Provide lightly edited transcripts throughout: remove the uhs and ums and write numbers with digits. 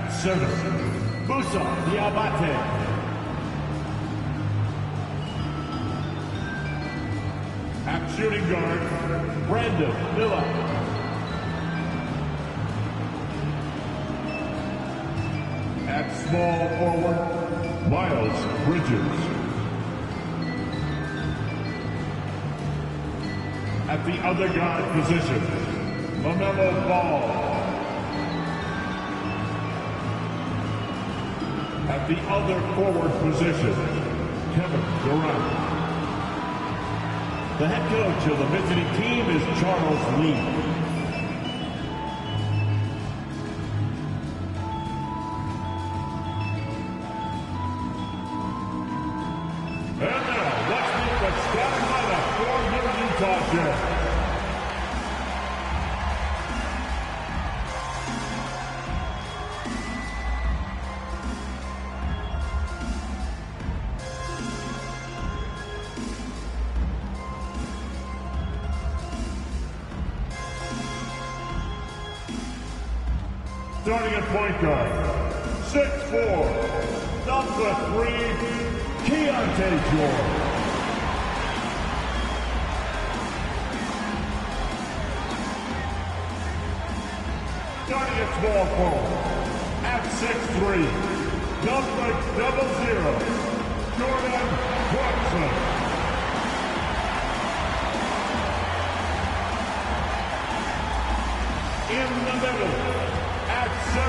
At center, Musa Diabate. At shooting guard, Brandon Miller. At small forward, Miles Bridges. At the other guard position, LaMelo Ball. At the other forward position, Kevin Durant. The head coach of the visiting team is Charles Lee. And now, let's meet the starting lineup for your Utah Jazz. Starting at point guard, 6'4", number 3, Keontae George. Starting at small forward, at 6'3", number 00, Jordan Clarkson. In the middle, at 7,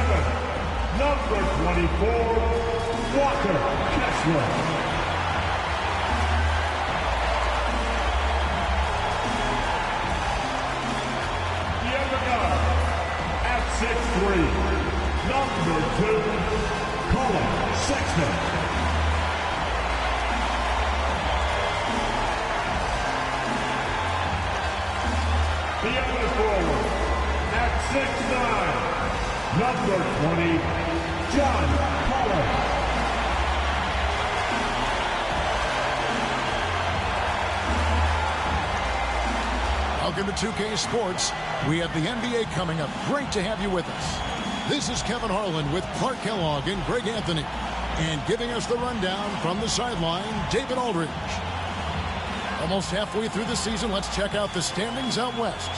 number 24, Walker Kessler. The other guard, at 6'3", number 2, Colin Sexton. The other forward, at 6'9", number 20, John Collins. Welcome to 2K Sports. We have the NBA coming up. Great to have you with us. This is Kevin Harlan with Clark Kellogg and Greg Anthony. And giving us the rundown from the sideline, David Aldridge. Almost halfway through the season, let's check out the standings out west.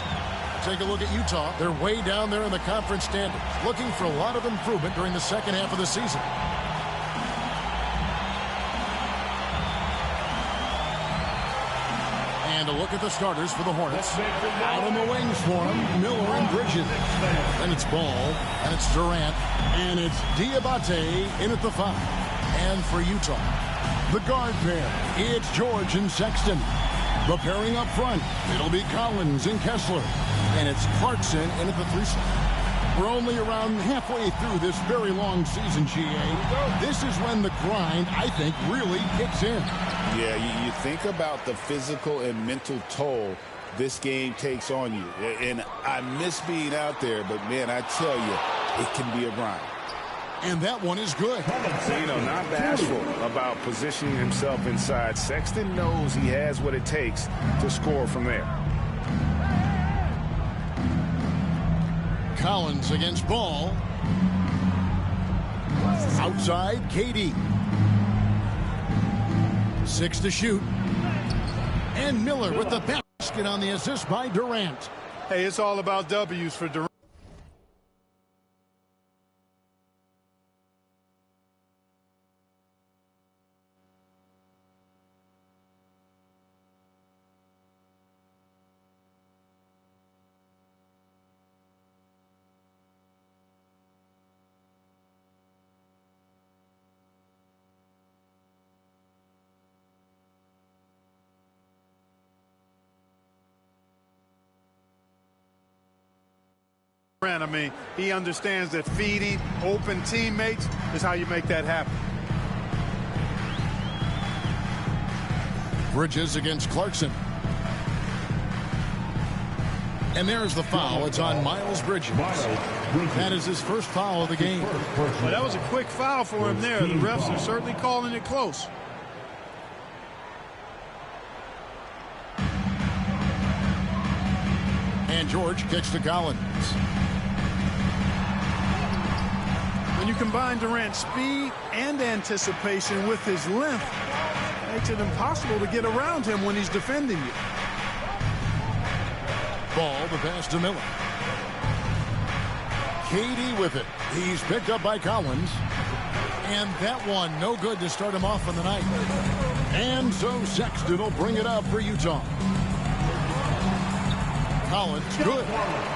Take a look at Utah. They're way down there in the conference standings, looking for a lot of improvement during the second half of the season. And a look at the starters for the Hornets. Out on the wings for them, Miller and Bridges. Then it's Ball, and it's Durant, and it's Diabate in at the 5. And for Utah, the guard pair, it's George and Sexton. Preparing up front, it'll be Collins and Kessler. And it's Clarkson in at the 3 slot. We're only around halfway through this very long season, GA. This is when the grind, I think, really kicks in. Yeah, you think about the physical and mental toll this game takes on you. And I miss being out there, but, man, I tell you, it can be a grind. And that one is good. You know, not bashful about positioning himself inside. Sexton knows he has what it takes to score from there. Collins against Ball. Outside, KD. 6 to shoot. And Miller with the basket on the assist by Durant. Hey, it's all about W's for Durant. I mean, he understands that feeding open teammates is how you make that happen. Bridges against Clarkson. And there's the foul. It's on Miles Bridges. That is his first foul of the game. Well, that was a quick foul for him there. The refs are certainly calling it close. And George kicks to Collins. When you combine Durant's speed and anticipation with his length, makes it impossible to get around him when he's defending you. Ball, the pass to Miller. KD with it. He's picked up by Collins. And that one, no good to start him off on the night. And so Sexton will bring it up for Utah. Collins, good.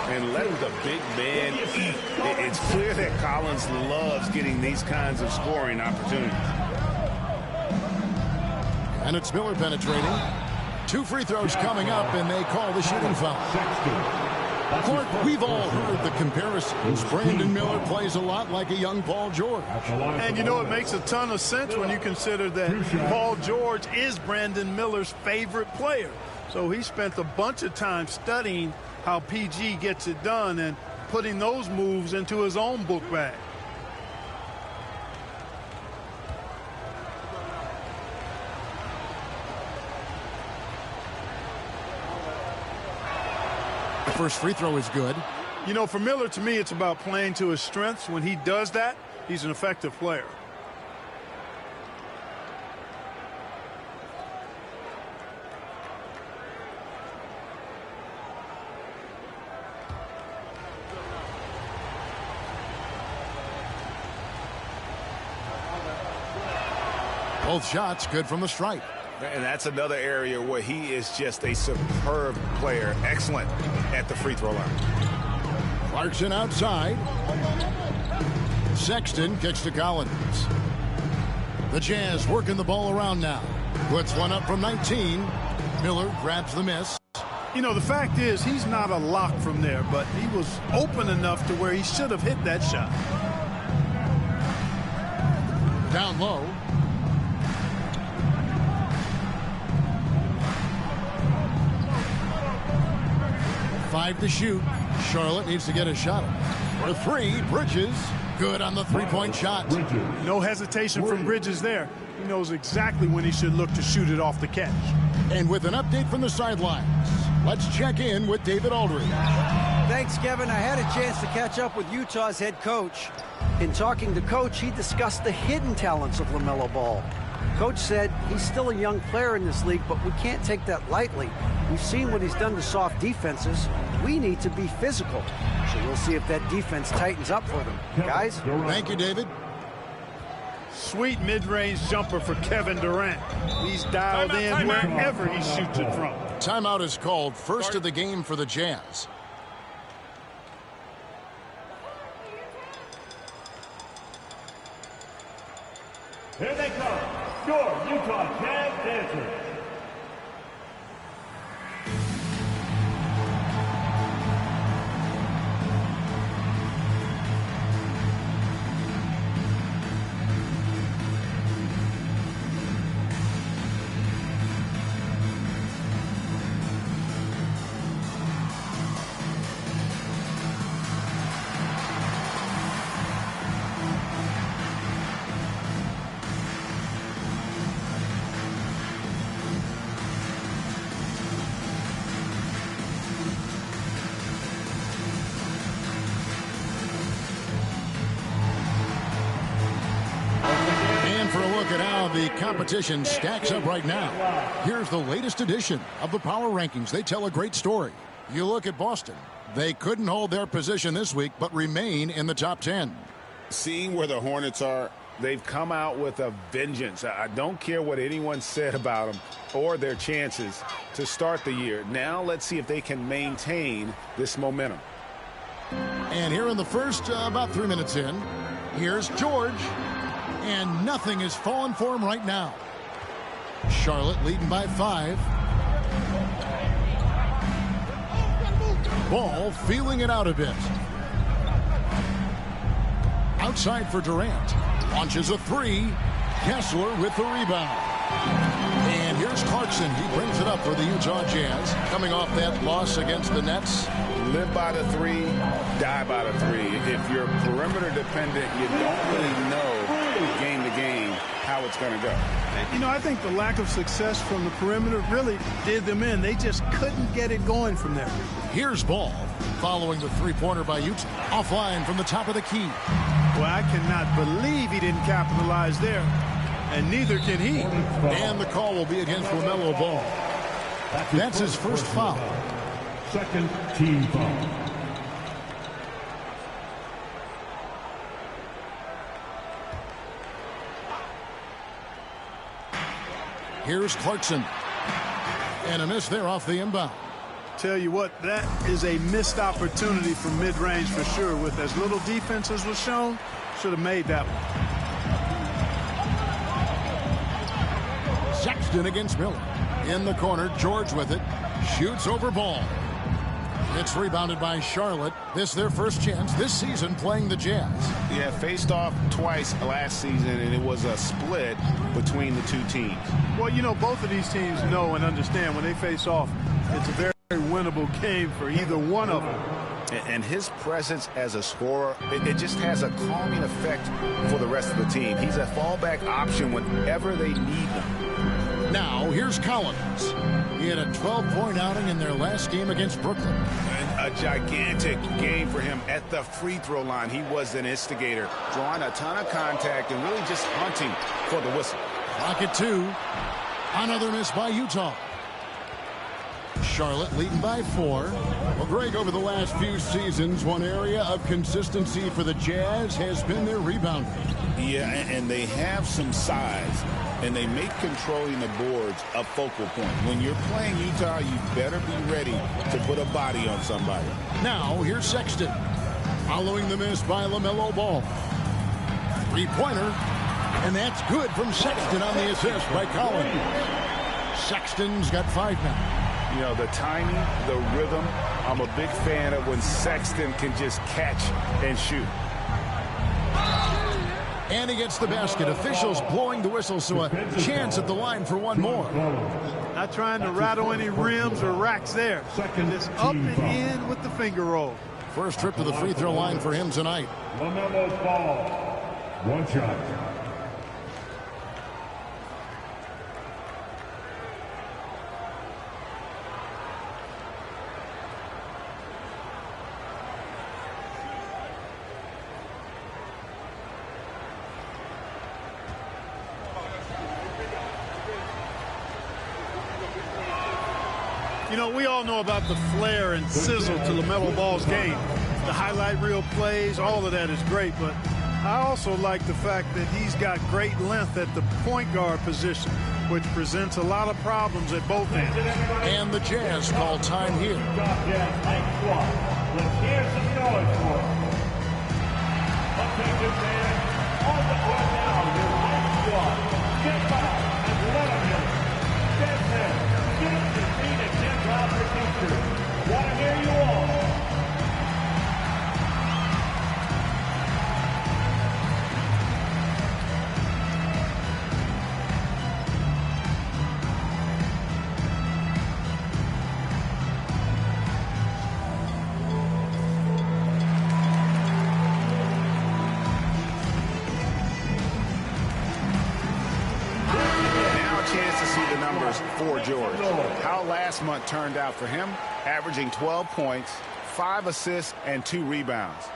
And let the big man eat. It's clear that Collins loves getting these kinds of scoring opportunities. And it's Miller penetrating. 2 free throws coming up, and they call the shooting foul. Clark, we've all heard the comparisons. Brandon Miller plays a lot like a young Paul George. And you know, it makes a ton of sense when you consider that Paul George is Brandon Miller's favorite player. So he spent a bunch of time studying how PG gets it done and putting those moves into his own book bag. The first free throw is good. You know, for Miller, to me, it's about playing to his strengths. When he does that, he's an effective player. Both shots good from the stripe. And that's another area where he is just a superb player. Excellent at the free throw line. Clarkson outside. Sexton kicks to Collins. The Jazz working the ball around now. Puts one up from 19. Miller grabs the miss. You know, the fact is he's not a lock from there, but he was open enough to where he should have hit that shot. Down low. Five to shoot. Charlotte needs to get a shot. For 3, Bridges. Good on the three-point shot. No hesitation from Bridges there. He knows exactly when he should look to shoot it off the catch. And with an update from the sidelines, let's check in with David Aldridge. Thanks, Kevin. I had a chance to catch up with Utah's head coach. In talking to Coach, he discussed the hidden talents of LaMelo Ball. Coach said he's still a young player in this league, but we can't take that lightly. We've seen what he's done to soft defenses. We need to be physical. So we'll see if that defense tightens up for them. Guys? Thank you, David. Sweet mid-range jumper for Kevin Durant. He's dialed in wherever he shoots it from. Timeout is called. First of the game for the Jazz. Here they come, your Utah Jazz dancers. The competition stacks up right now. Here's the latest edition of the Power Rankings. They tell a great story. You look at Boston. They couldn't hold their position this week, but remain in the top 10. Seeing where the Hornets are, they've come out with a vengeance. I don't care what anyone said about them or their chances to start the year. Now let's see if they can maintain this momentum. And here in the first, about 3 minutes in, here's George. And nothing is falling for him right now. Charlotte leading by 5. Ball feeling it out a bit. Outside for Durant. Launches a 3. Kessler with the rebound. And here's Clarkson. He brings it up for the Utah Jazz. Coming off that loss against the Nets. Live by the 3, die by the 3. If you're perimeter dependent, you don't really know game to game how it's going to go. You know, I think the lack of success from the perimeter really did them in. They just couldn't get it going from there. Here's Ball following the three-pointer by Utah. Offline from the top of the key. Well, I cannot believe he didn't capitalize there, and neither can he. And the call will be against LaMelo Ball. That's his first foul. Second team foul. Here's Clarkson. And a miss there off the inbound. Tell you what, that is a missed opportunity from mid-range for sure. With as little defense as was shown, should have made that one. Sexton against Miller. In the corner, George with it. Shoots over Ball. It's rebounded by Charlotte. This their first chance this season playing the Jazz. Yeah, faced off twice last season, and it was a split between the two teams. Well, you know, both of these teams know and understand when they face off, it's a very winnable game for either one of them. And his presence as a scorer, it just has a calming effect for the rest of the team. He's a fallback option whenever they need him. Now, here's Collins. He had a 12-point outing in their last game against Brooklyn. And a gigantic game for him at the free throw line. He was an instigator, drawing a ton of contact and really just hunting for the whistle. Clock at 2. Another miss by Utah. Charlotte leading by 4. Well, Greg, over the last few seasons, one area of consistency for the Jazz has been their rebounding. Yeah, and they have some size, and they make controlling the boards a focal point. When you're playing Utah, you better be ready to put a body on somebody. Now, here's Sexton. Following the miss by LaMelo Ball. Three-pointer, and that's good from Sexton on the assist by Collins. Sexton's got 5 now. You know, the timing, the rhythm, I'm a big fan of when Sexton can just catch and shoot. And he gets the basket. Officials blowing the whistle, so a chance at the line for one more. Not trying to rattle any rims or racks there. Just up and in with the finger roll. First trip to the free throw line for him tonight. LaMelo Ball. One shot. You know, we all know about the flair and sizzle to LaMelo Ball's game. The highlight reel plays, all of that is great, but I also like the fact that he's got great length at the point guard position, which presents a lot of problems at both ends. And the Jazz call time here. Let's hear some noise for him. Let's take this man on the court now. Your high squad. Get out and let him in. Get him. Get your feet and get out for future. Want to hear you all. For George. How last month turned out for him, averaging 12 points, 5 assists, and 2 rebounds.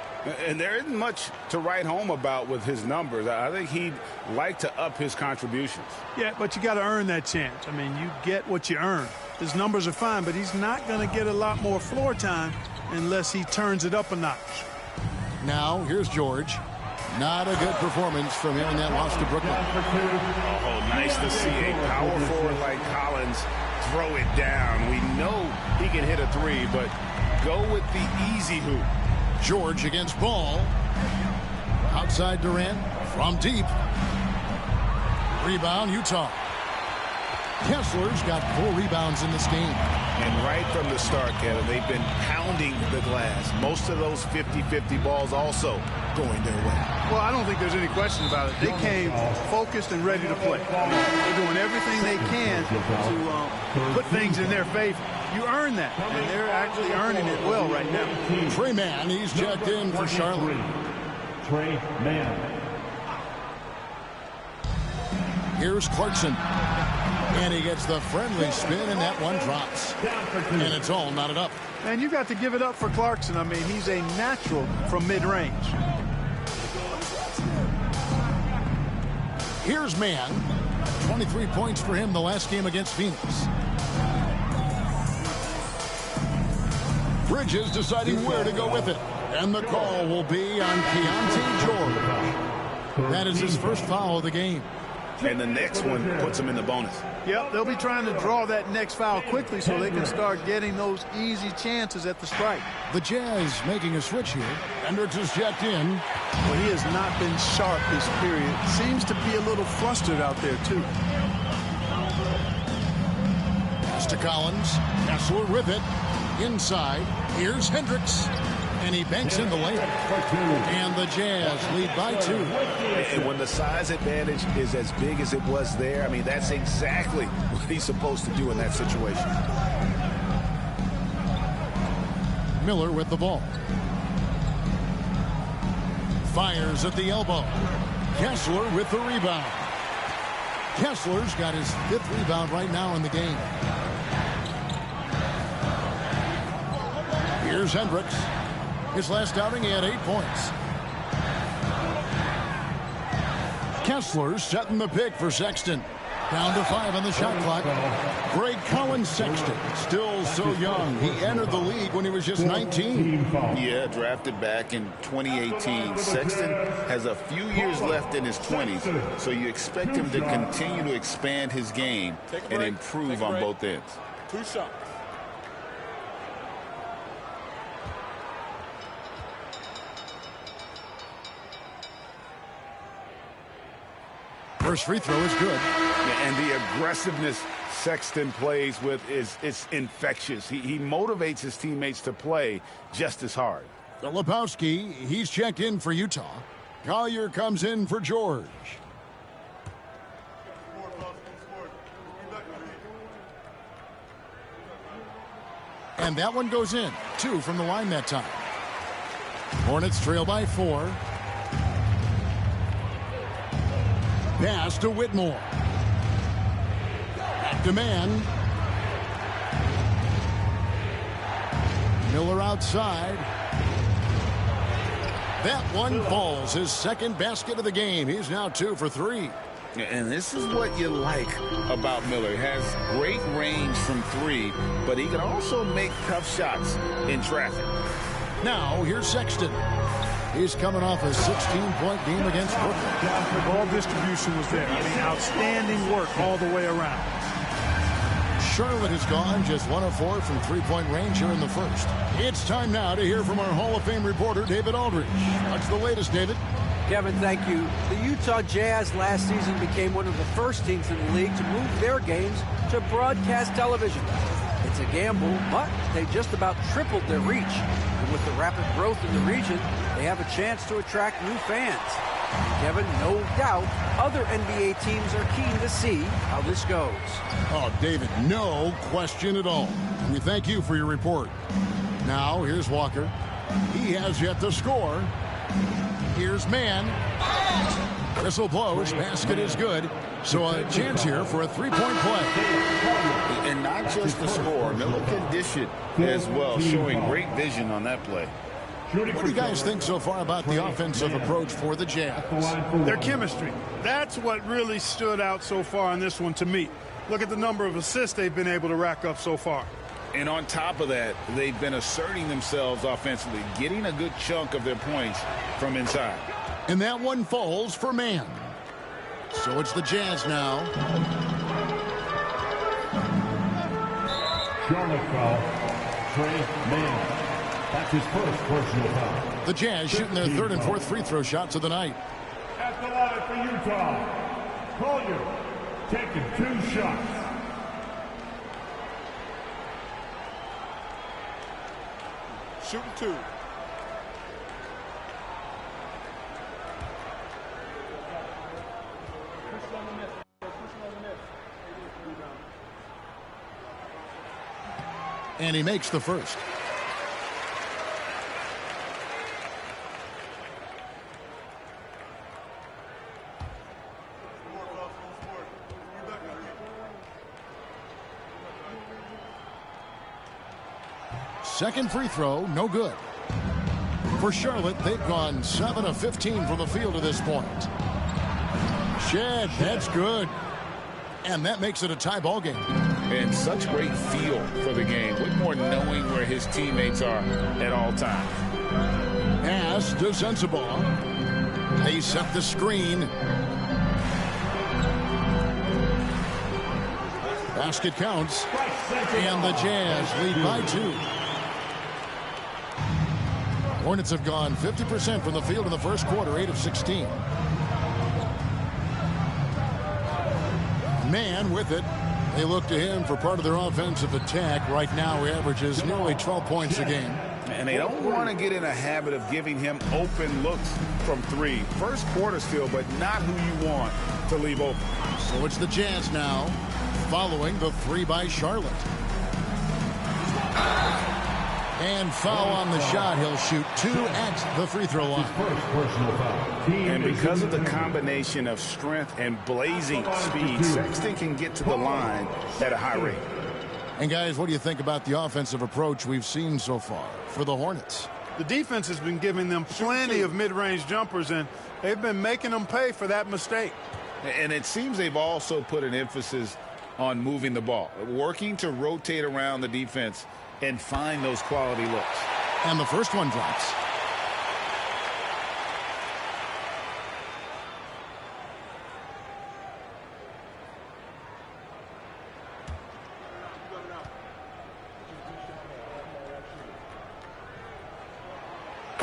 And there isn't much to write home about with his numbers. I think he'd like to up his contributions. Yeah, but you got to earn that chance. I mean, you get what you earn. His numbers are fine, but he's not going to get a lot more floor time unless he turns it up a notch. Now, here's George. Not a good performance from him in that loss to Brooklyn. Oh, nice to see a power forward like Collins throw it down. We know he can hit a 3, but go with the easy hoop. George against Ball. Outside Durant from deep. Rebound, Utah. Kessler's got 4 rebounds in this game. And right from the start, Kevin, they've been pounding the glass. Most of those 50-50 balls also going their way. Well, I don't think there's any question about it. They came focused and ready to play. They're doing everything they can to put things in their favor. You earn that, and they're actually earning it well right now. Trey Mann, he's checked in for Charlotte. Trey Mann. Here's Clarkson. And he gets the friendly spin, and that one drops. And it's all knotted up. And you got to give it up for Clarkson. I mean, he's a natural from mid-range. Here's Mann. 23 points for him the last game against Phoenix. Bridges deciding where to go with it. And the call will be on Keontae George. That is his first foul of the game. And the next one puts him in the bonus. Yep, they'll be trying to draw that next foul quickly so they can start getting those easy chances at the strike. The Jazz making a switch here. Hendricks is checked in. Well, he has not been sharp this period. Seems to be a little flustered out there, too. Pass to Collins. Kessler with it. Inside. Here's Hendricks. And he banks in the layup. And the Jazz lead by 2. And when the size advantage is as big as it was there, I mean, that's exactly what he's supposed to do in that situation. Miller with the ball. Fires at the elbow. Kessler with the rebound. Kessler's got his 5th rebound right now in the game. Here's Hendricks. His last outing, he had 8 points. Kessler setting the pick for Sexton. Down to 5 on the shot clock. Greg Collins Sexton, still so young. He entered the league when he was just 19. Yeah, drafted back in 2018. Sexton has a few years left in his 20s, so you expect him to continue to expand his game and improve on both ends. 2 shots. First free throw is good. Yeah, and the aggressiveness Sexton plays with is infectious. He motivates his teammates to play just as hard. Lebowski, he's checked in for Utah. Collier comes in for George. And that one goes in. 2 from the line that time. Hornets trail by 4. Pass to Whitmore. Back to Mann. Miller outside. That one falls. His second basket of the game. He's now 2 for 3. And this is what you like about Miller. He has great range from 3, but he can also make tough shots in traffic. Now, here's Sexton. He's coming off a 16-point game against Brooklyn. The ball distribution was there. I mean, outstanding work all the way around. Charlotte has gone just 1 of 4 from 3-point range here in the first. It's time now to hear from our Hall of Fame reporter, David Aldridge. What's the latest, David? Kevin, thank you. The Utah Jazz last season became one of the first teams in the league to move their games to broadcast television. It's a gamble, but they just about tripled their reach. And with the rapid growth in the region, they have a chance to attract new fans. And Kevin, no doubt, other NBA teams are keen to see how this goes. Oh, David, no question at all. We thank you for your report. Now, here's Walker. He has yet to score. Here's Mann. Whistle blows. Basket is good. So a chance here for a 3-point play. And not just the score. Miller can dish it as well, showing great vision on that play. What do you guys think so far about the offensive approach for the Jazz? Their chemistry. That's what really stood out so far in this one to me. Look at the number of assists they've been able to rack up so far. And on top of that, they've been asserting themselves offensively, getting a good chunk of their points from inside. And that one falls for Mann. So it's the Jazz now. Charlotte foul. Trey Mann. That's his first personal foul. The Jazz shooting their 3rd and 4th free throw shots of the night. At the line for Utah, Collier taking 2 shots. Shooting 2. And he makes the first. Second free throw, no good. For Charlotte, they've gone 7 of 15 from the field to this point. Shed, that's good. And that makes it a tie ball game. And such great feel for the game. What more knowing where his teammates are at all times. Pass to Sensabaugh. They set the screen. Basket counts. And the Jazz lead by 2. Hornets have gone 50% from the field in the first quarter, 8 of 16. Man with it. They look to him for part of their offensive attack. Right now, he averages nearly 12 points a game. And they don't want to get in a habit of giving him open looks from 3. First quarter still, but not who you want to leave open. So it's the Jazz now, following the 3 by Charlotte. And foul on the shot. He'll shoot 2 at the free throw line. And because of the combination of strength and blazing speed, Sexton can get to the line at a high rate. And guys, what do you think about the offensive approach we've seen so far for the Hornets? The defense has been giving them plenty of mid-range jumpers, and they've been making them pay for that mistake. And it seems they've also put an emphasis on moving the ball, working to rotate around the defense and find those quality looks. And the first one drops.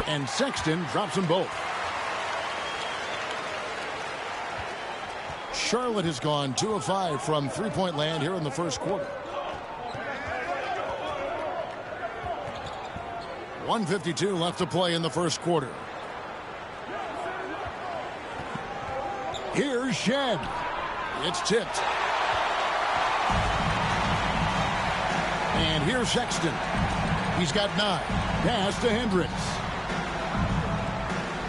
And Sexton drops them both. Charlotte has gone 2 of 5 from three-point land here in the first quarter. 1:52 left to play in the first quarter. Here's Shed. It's tipped. And here's Sexton. He's got 9. Pass to Hendricks.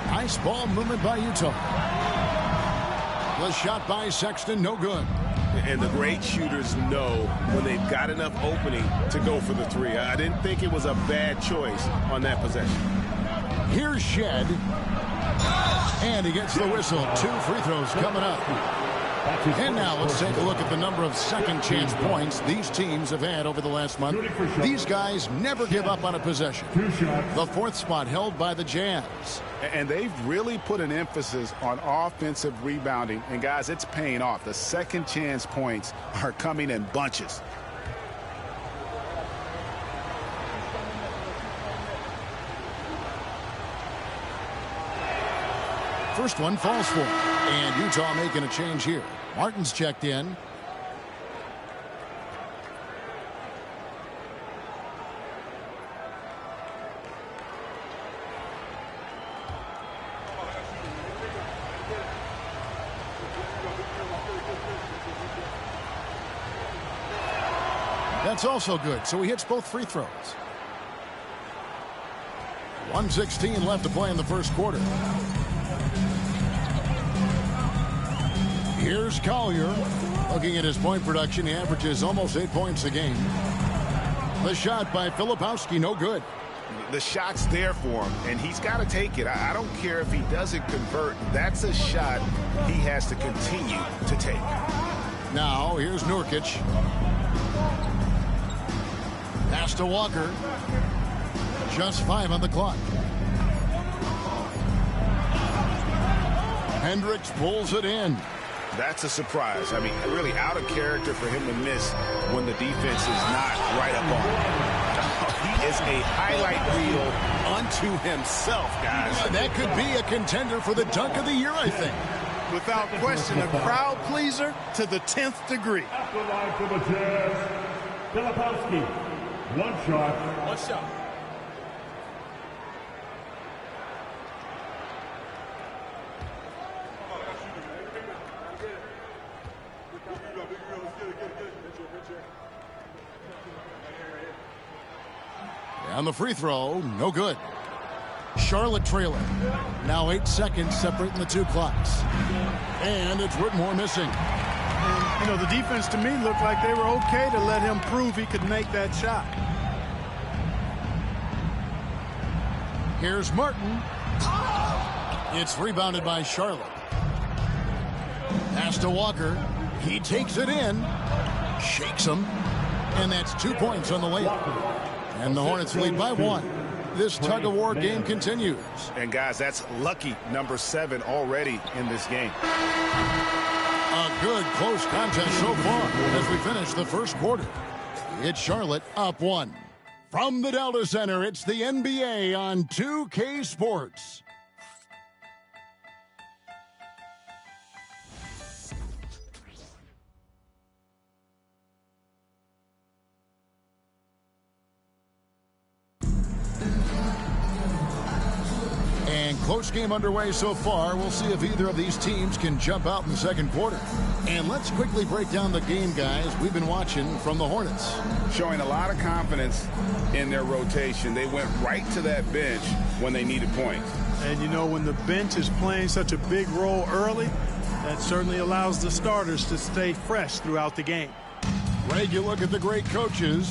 Nice ball movement by Utah. The shot by Sexton, no good. And the great shooters know when they've got enough opening to go for the 3. I didn't think it was a bad choice on that possession. Here's Shed. And he gets the whistle. 2 free throws coming up. And now let's take a look at the number of second chance points these teams have had over the last month. These guys never give up on a possession. The 4th spot held by the Jazz. And they've really put an emphasis on offensive rebounding. And guys, it's paying off. The second chance points are coming in bunches. First one falls for him. And Utah making a change here. Martin's checked in. That's also good. So he hits both free throws. 1:16 left to play in the first quarter. Here's Collier. Looking at his point production, he averages almost 8 points a game. The shot by Filipowski, no good. The shot's there for him, and he's got to take it. I don't care if he doesn't convert. That's a shot he has to continue to take. Now, here's Nurkic. Pass to Walker. Just 5 on the clock. Hendricks pulls it in. That's a surprise. I mean, really out of character for him to miss when the defense is not right up on him. He is a highlight reel unto himself, guys. That could be a contender for the dunk of the year, I think. Without question, a crowd pleaser to the 10th degree. After line for the Jazz, Filipowski. One shot. One shot. On the free throw, no good. Charlotte trailing. Now 8 seconds separating the 2 clocks. And it's Whitmore missing. And, you know, the defense to me looked like they were okay to let him prove he could make that shot. Here's Martin. It's rebounded by Charlotte. Pass to Walker. He takes it in. Shakes him. And that's 2 points on the layup. And the Hornets lead by 1. This tug-of-war game continues. And, guys, that's lucky number 7 already in this game. A good close contest so far as we finish the first quarter. It's Charlotte up 1. From the Delta Center, it's the NBA on 2K Sports. And close game underway so far. We'll see if either of these teams can jump out in the second quarter. And let's quickly break down the game, guys, we've been watching from the Hornets. Showing a lot of confidence in their rotation. They went right to that bench when they needed points. And, you know, when the bench is playing such a big role early, that certainly allows the starters to stay fresh throughout the game. Greg, you look at the great coaches.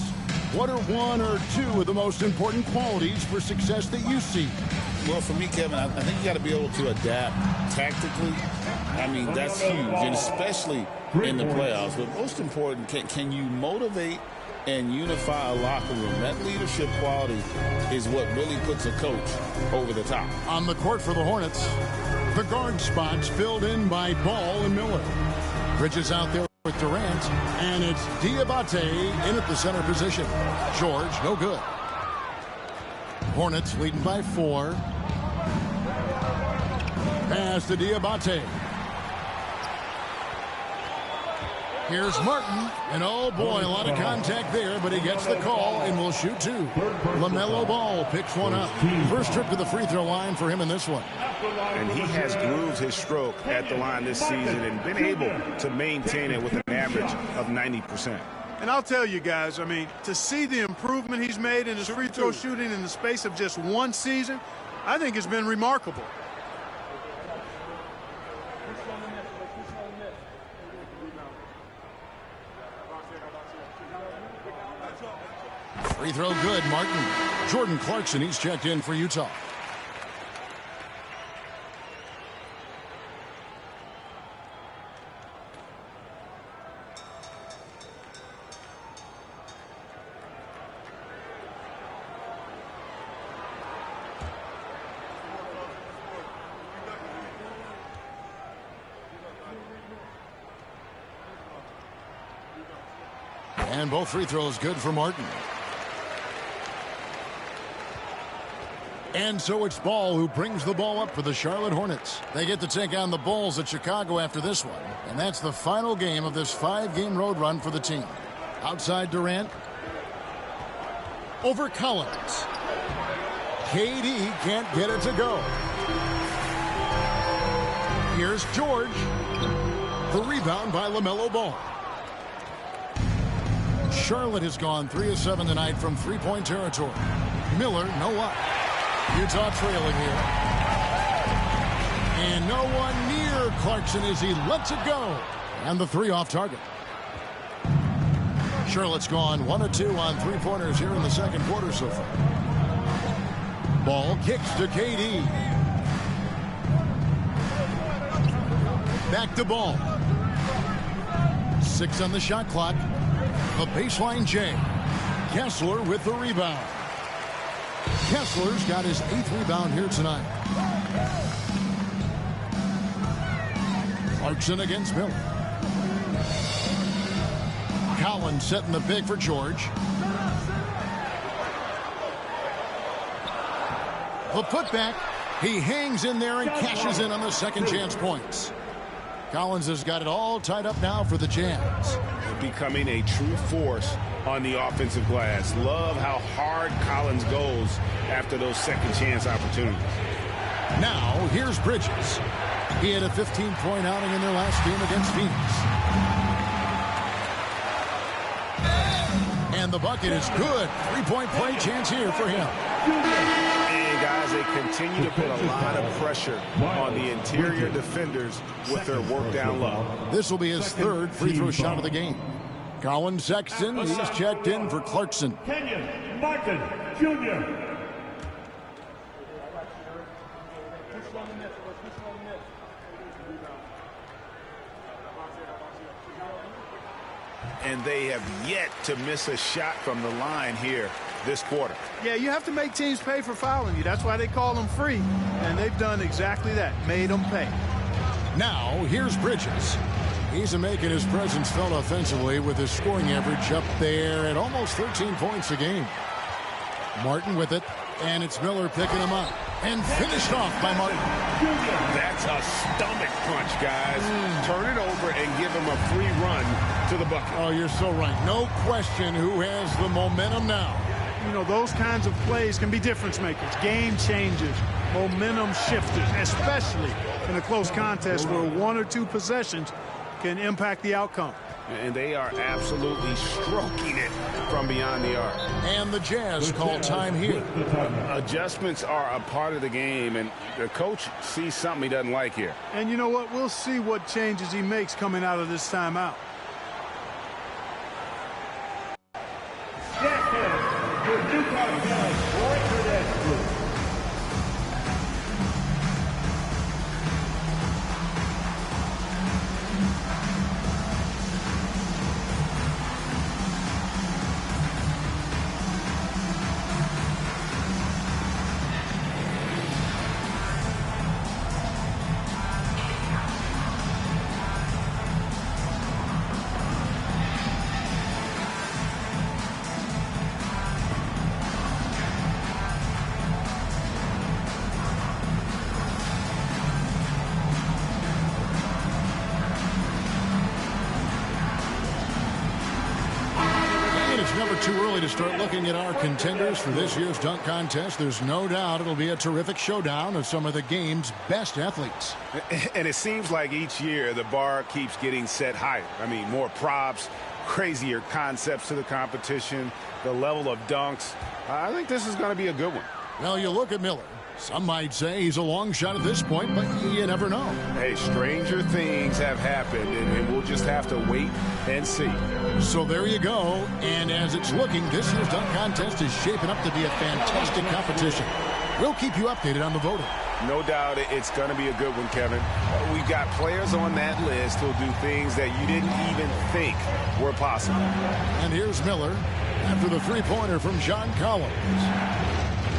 What are 1 or 2 of the most important qualities for success that you see? Well, for me, Kevin, I think you got to be able to adapt tactically. I mean, that's huge, and especially in the playoffs. But most important, can you motivate and unify a locker room? That leadership quality is what really puts a coach over the top. On the court for the Hornets, the guard spots filled in by Ball and Miller. Bridges out there with Durant, and it's Diabate in at the center position. George, no good. Hornets leading by 4. Pass to Diabate. Here's Martin, and oh boy, a lot of contact there, but he gets the call and will shoot 2. LaMelo Ball picks one up. First trip to the free throw line for him in this one. And he has grooved his stroke at the line this season and been able to maintain it with an average of 90%. And I'll tell you guys, I mean, to see the improvement he's made in his free throw shooting in the space of just 1 season, I think it's been remarkable. Free throw good, Martin. Jordan Clarkson, he's checked in for Utah. And both free throws good for Martin. And so it's Ball who brings the ball up for the Charlotte Hornets. They get to take on the Bulls at Chicago after this one. And that's the final game of this 5-game road run for the team. Outside Durant. Over Collins. KD can't get it to go. Here's George. The rebound by LaMelo Ball. Charlotte has gone 3 of 7 tonight from three-point territory. Miller, no luck. Utah trailing here. And no one near Clarkson as he lets it go. And the 3 off target. Charlotte's gone 1 of 2 on three-pointers here in the second quarter so far. Ball kicks to KD. Back to Ball. 6 on the shot clock. The baseline J. Kessler with the rebound. Kessler's got his 8th rebound here tonight. Clarkson against Miller. Collins setting the big for George. The putback. He hangs in there and cashes in on the second chance points. Collins has got it all tied up now for the Jazz. Becoming a true force on the offensive glass. Love how hard Collins goes after those second chance opportunities. Now, here's Bridges. He had a 15-point outing in their last game against Phoenix. And the bucket is good. 3-point play chance here for him. And, guys, they continue to put a lot of pressure on the interior defenders with their work down low. This will be his 3rd free throw shot of the game. Colin Sexton, he's checked in for Clarkson. Kenyon Martin, Jr. and they have yet to miss a shot from the line here this quarter. Yeah, you have to make teams pay for fouling you. That's why they call them free, and they've done exactly that, made them pay. Now, here's Bridges. He's making his presence felt offensively with his scoring average up there at almost 13 points a game. Martin with it, and it's Miller picking him up. And finished off by Martin. That's a stomach punch, guys. Turn it over and give him a free run to the bucket. Oh, you're so right. No question who has the momentum now. You know, those kinds of plays can be difference makers, game changers, momentum shifters, especially in a close contest where 1 or 2 possessions can impact the outcome. And they are absolutely stroking it from beyond the arc. And the Jazz call time here. Adjustments are a part of the game, and the coach sees something he doesn't like here. And you know what? We'll see what changes he makes coming out of this timeout. Too early to start looking at our contenders for this year's dunk contest. There's no doubt it'll be a terrific showdown of some of the game's best athletes. And it seems like each year the bar keeps getting set higher. I mean, more props, crazier concepts to the competition, the level of dunks. I think this is going to be a good one. Well, you look at Miller. Some might say he's a long shot at this point, but you never know. Hey, stranger things have happened, and we'll just have to wait and see. So there you go. And as it's looking, this year's dunk contest is shaping up to be a fantastic competition. We'll keep you updated on the voting. No doubt it's going to be a good one, Kevin. We've got players on that list who'll do things that you didn't even think were possible. And here's Miller after the three-pointer from John Collins.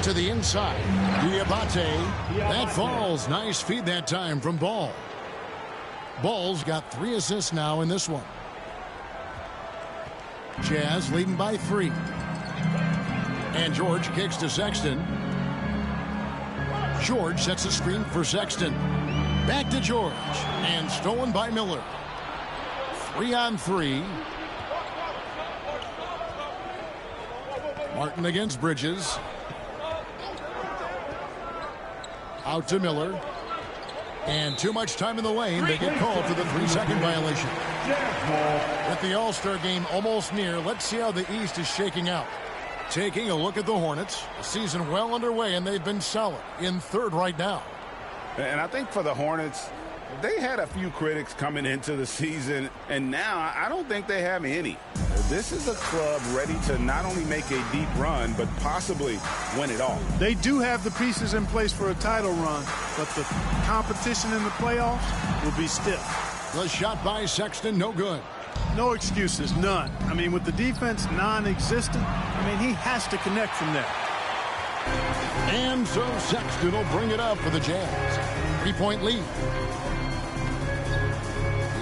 To the inside, Diabate. That falls. Nice feed that time from Ball. Ball's got 3 assists now in this one. Jazz leading by 3. And George kicks to Sexton. George sets a screen for Sexton. Back to George. And stolen by Miller. 3-on-3. Martin against Bridges. Out to Miller. And too much time in the lane. They get called for the 3-second violation. With the All-Star game almost near, let's see how the East is shaking out. Taking a look at the Hornets. The season well underway, and they've been solid in 3rd right now. And I think for the Hornets, they had a few critics coming into the season, and now I don't think they have any. This is a club ready to not only make a deep run, but possibly win it all. They do have the pieces in place for a title run, but the competition in the playoffs will be stiff. The shot by Sexton, no good. No excuses, none. I mean, with the defense non-existent, he has to connect from there. And so Sexton will bring it up for the Jazz. 3-point lead.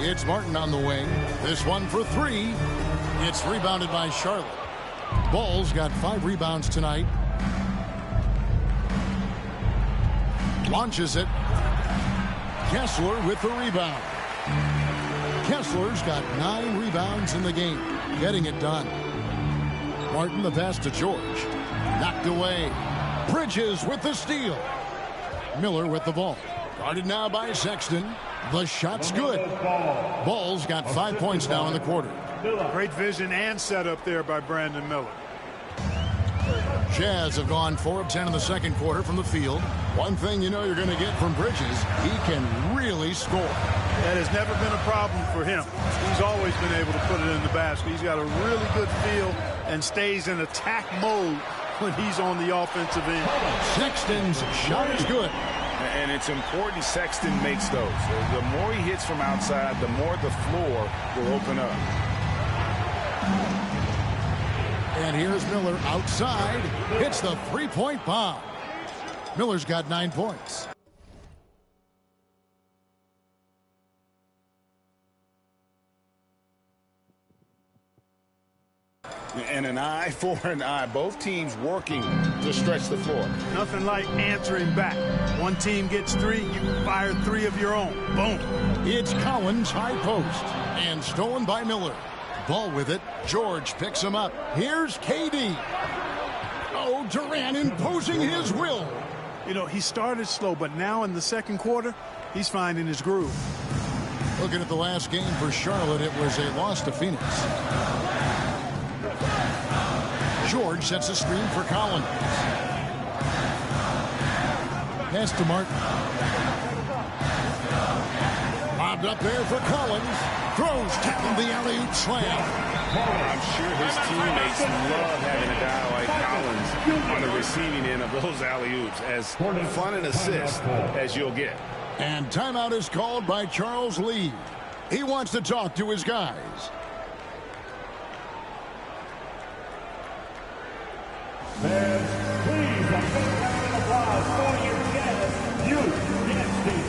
It's Martin on the wing. This one for 3. It's rebounded by Charlotte. Ball's got 5 rebounds tonight. Launches it. Kessler with the rebound. Kessler's got 9 rebounds in the game. Getting it done. Martin the pass to George. Knocked away. Bridges with the steal. Miller with the ball. Guarded now by Sexton. The shot's good. Ball's got 5 points now in the quarter. Great vision and setup there by Brandon Miller. Jazz have gone 4 of 10 in the second quarter from the field. One thing you know you're going to get from Bridges, he can really score. That has never been a problem for him. He's always been able to put it in the basket. He's got a really good feel and stays in attack mode when he's on the offensive end. Sexton's shot is good. And it's important Sexton makes those. The more he hits from outside, the more the floor will open up. And here's Miller outside. Hits the three-point bomb. Miller's got 9 points. And an eye for an eye. Both teams working to stretch the floor. Nothing like answering back. One team gets 3, you fire 3 of your own. Boom. It's Collins high post. And stolen by Miller. Ball with it. George picks him up. Here's KD. Oh, Durant imposing his will. You know, he started slow, but now in the second quarter, he's finding his groove. Looking at the last game for Charlotte, it was a loss to Phoenix. George sets a screen for Collins. Pass to Martin. Lobbed up there for Collins. Throws down the alley-oop slam. I'm sure his teammates love having a guy like Collins on the receiving end of those alley-oops. As fun an assist as you'll get. And timeout is called by Charles Lee. He wants to talk to his guys. Fans, please, a big round of applause for your Jazz youth dance team.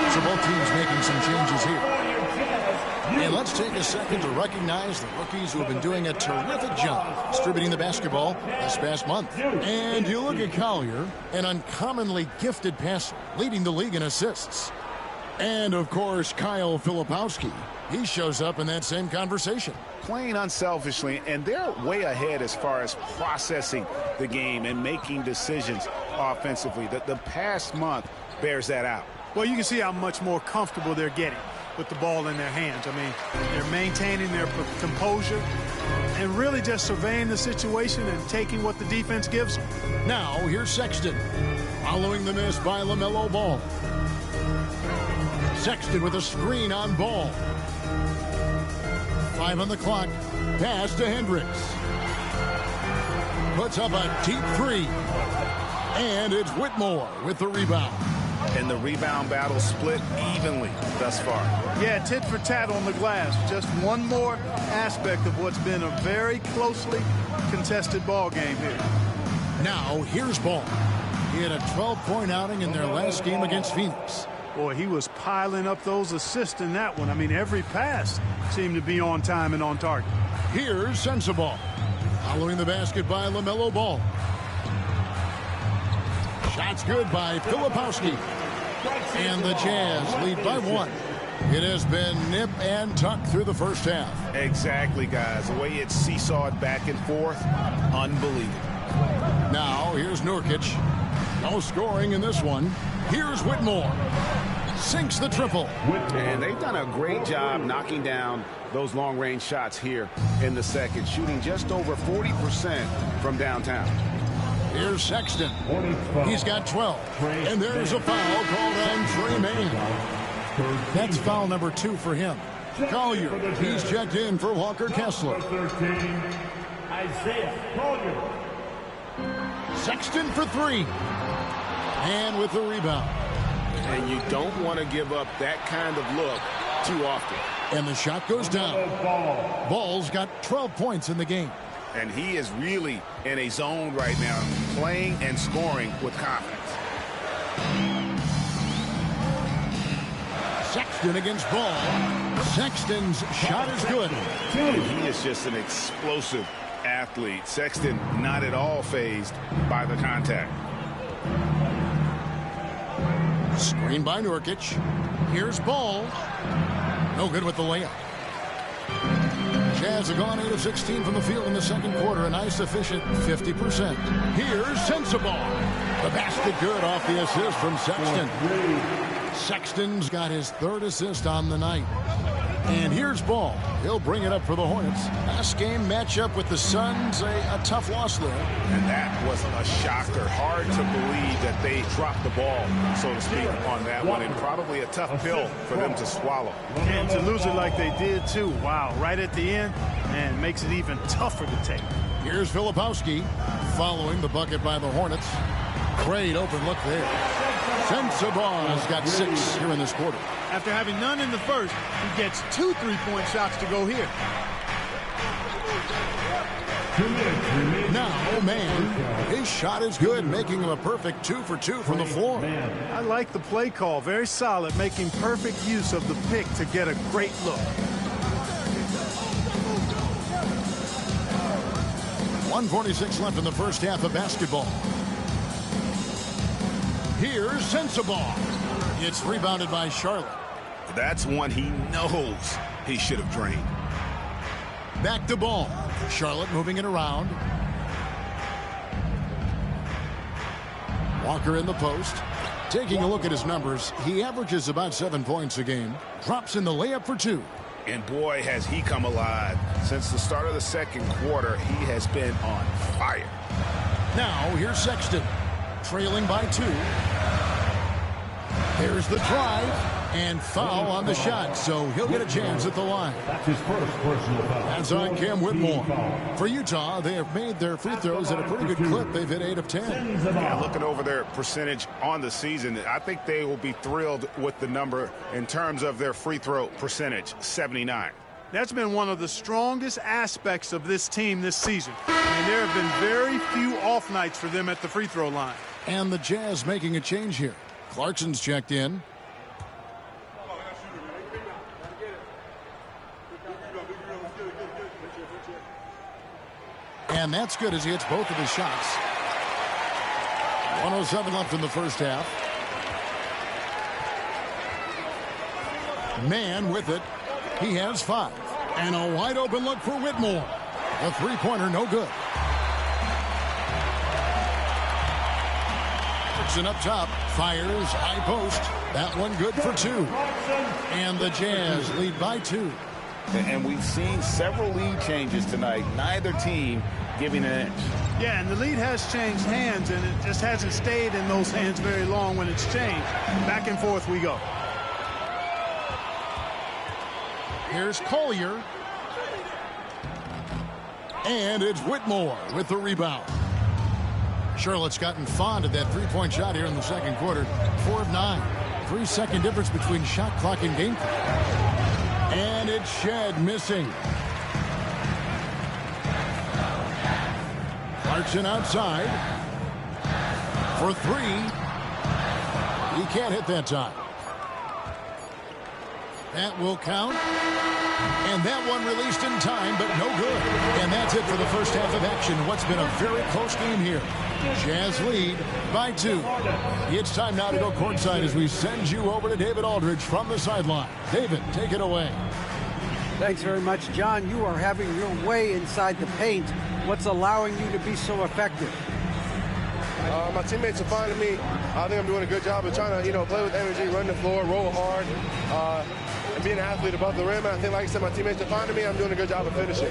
So both teams making some changes here. And let's take a second to recognize the rookies who have been doing a terrific job distributing the basketball this past month. And you look at Collier, an uncommonly gifted passer, leading the league in assists. And, of course, Kyle Filipowski. He shows up in that same conversation. Playing unselfishly, and they're way ahead as far as processing the game and making decisions offensively. The past month bears that out. Well, you can see how much more comfortable they're getting with the ball in their hands. I mean, they're maintaining their composure and really just surveying the situation and taking what the defense gives them. Now, here's Sexton. Following the miss by LaMelo Ball. Sexton with a screen on Ball. 5 on the clock. Pass to Hendricks. Puts up a deep 3. And it's Whitmore with the rebound. And the rebound battle split evenly thus far. Yeah, tit for tat on the glass. Just one more aspect of what's been a very closely contested ball game here. Now, here's Ball. He had a 12-point outing in their last game against Phoenix. Boy, he was piling up those assists in that one. I mean, every pass seemed to be on time and on target. Here's Sensabaugh. Following the basket by LaMelo Ball. Shots good by Filipowski. And the Jazz lead by 1. It has been nip and tuck through the first half. Exactly, guys. The way it's seesawed back and forth, unbelievable. Now, here's Nurkic. No scoring in this one. Here's Whitmore. Sinks the triple. And they've done a great job knocking down those long-range shots here in the second, shooting just over 40% from downtown. Here's Sexton. He's got 12. And there's a foul called on Trey Mann. That's foul number 2 for him. Collier, he's checked in for Walker Kessler. 13, Isaiah Collier. Sexton for 3. And with the rebound. And you don't want to give up that kind of look too often. And the shot goes down. Ball's got 12 points in the game. And he is really in a zone right now, playing and scoring with confidence. Sexton against Ball. Sexton's shot is good. He is just an explosive athlete. Sexton not at all fazed by the contact. Screen by Nurkic. Here's Ball. No good with the layup. Jazz have gone 8 of 16 from the field in the second quarter. A nice efficient 50%. Here's Sensabaugh. The basket good off the assist from Sexton. Sexton's got his 3rd assist on the night. And here's Ball. He'll bring it up for the Hornets. Last game matchup with the Suns, a tough loss there. And that was a shocker. Hard to believe that they dropped the ball, so to speak, on that one. And probably a tough pill for them to swallow. And to lose it like they did, too. Wow, right at the end, and makes it even tougher to take. Here's Filipowski following the bucket by the Hornets. Great open look there. Sensabaugh has got 6 here in this quarter. After having none in the first, he gets 2 3-point shots to go here. Now, man, his shot is good, making him a perfect 2 for 2 from the floor. I like the play call. Very solid, making perfect use of the pick to get a great look. 1:46 left in the first half of basketball. Here's Sensabaugh. It's rebounded by Charlotte. That's one he knows he should have drained. Back to Ball. Charlotte moving it around. Walker in the post. Taking a look at his numbers, he averages about 7 points a game. Drops in the layup for 2. And boy, has he come alive. Since the start of the second quarter, he has been on fire. Now, here's Sexton. Trailing by 2. There's the drive and foul on the shot, so he'll get a chance at the line. That's his first personal foul. That's on Cam Whitmore. For Utah, they have made their free throws at a pretty good clip. They've hit 8 of 10. Yeah, looking over their percentage on the season, I think they will be thrilled with the number in terms of their free throw percentage, 79. That's been one of the strongest aspects of this team this season. And there have been very few off nights for them at the free throw line. And the Jazz making a change here. Clarkson's checked in. And that's good as he hits both of his shots. 1:07 left in the first half. Man with it. He has 5. And a wide open look for Whitmore. A 3-pointer, no good. Clarkson up top. Fires, high post. That one good for 2. And the Jazz lead by 2. And we've seen several lead changes tonight. Neither team giving an inch. Yeah, and the lead has changed hands, and it just hasn't stayed in those hands very long when it's changed. Back and forth we go. Here's Collier. And it's Whitmore with the rebound. Charlotte's gotten fond of that 3-point shot here in the second quarter. 4 of 9. 3-second difference between shot clock and game clock. And it's Shed missing. Clarkson outside for 3. He can't hit that time. That will count. And that one released in time, but no good. And that's it for the first half of action. What's been a very close game here. Jazz lead by 2. It's time now to go courtside as we send you over to David Aldridge from the sideline. David, take it away. Thanks very much, John. You are having your way inside the paint. What's allowing you to be so effective? My teammates are finding me. I think I'm doing a good job of trying to, play with energy, run the floor, roll hard, and be an athlete above the rim. And I think, like I said, my teammates are finding me. I'm doing a good job of finishing.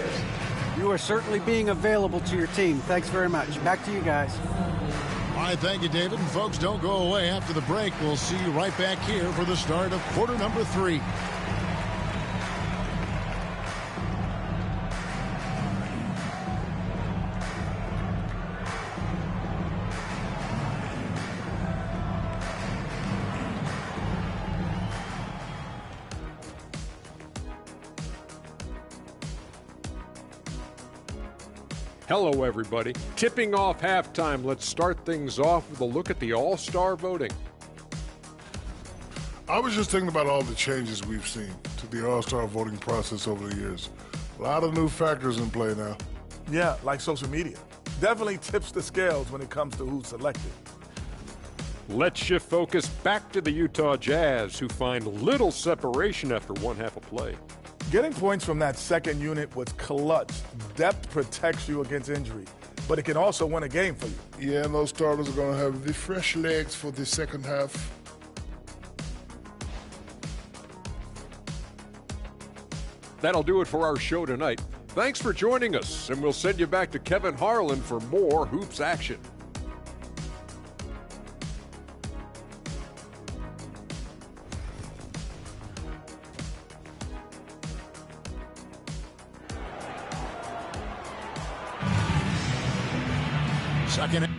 You are certainly being available to your team. Thanks very much. Back to you guys. All right, thank you, David. And folks, don't go away after the break. We'll see you right back here for the start of quarter number 3. Hello, everybody. Tipping off halftime. Let's start things off with a look at the All-Star voting. I was just thinking about all the changes we've seen to the All-Star voting process over the years. A lot of new factors in play now. Yeah, like social media. Definitely tips the scales when it comes to who's selected. Let's shift focus back to the Utah Jazz, who find little separation after one half of play. Getting points from that second unit was clutch. Depth protects you against injury, but it can also win a game for you. Yeah, and those starters are going to have the fresh legs for the second half. That'll do it for our show tonight. Thanks for joining us, and we'll send you back to Kevin Harlan for more Hoops action. Second.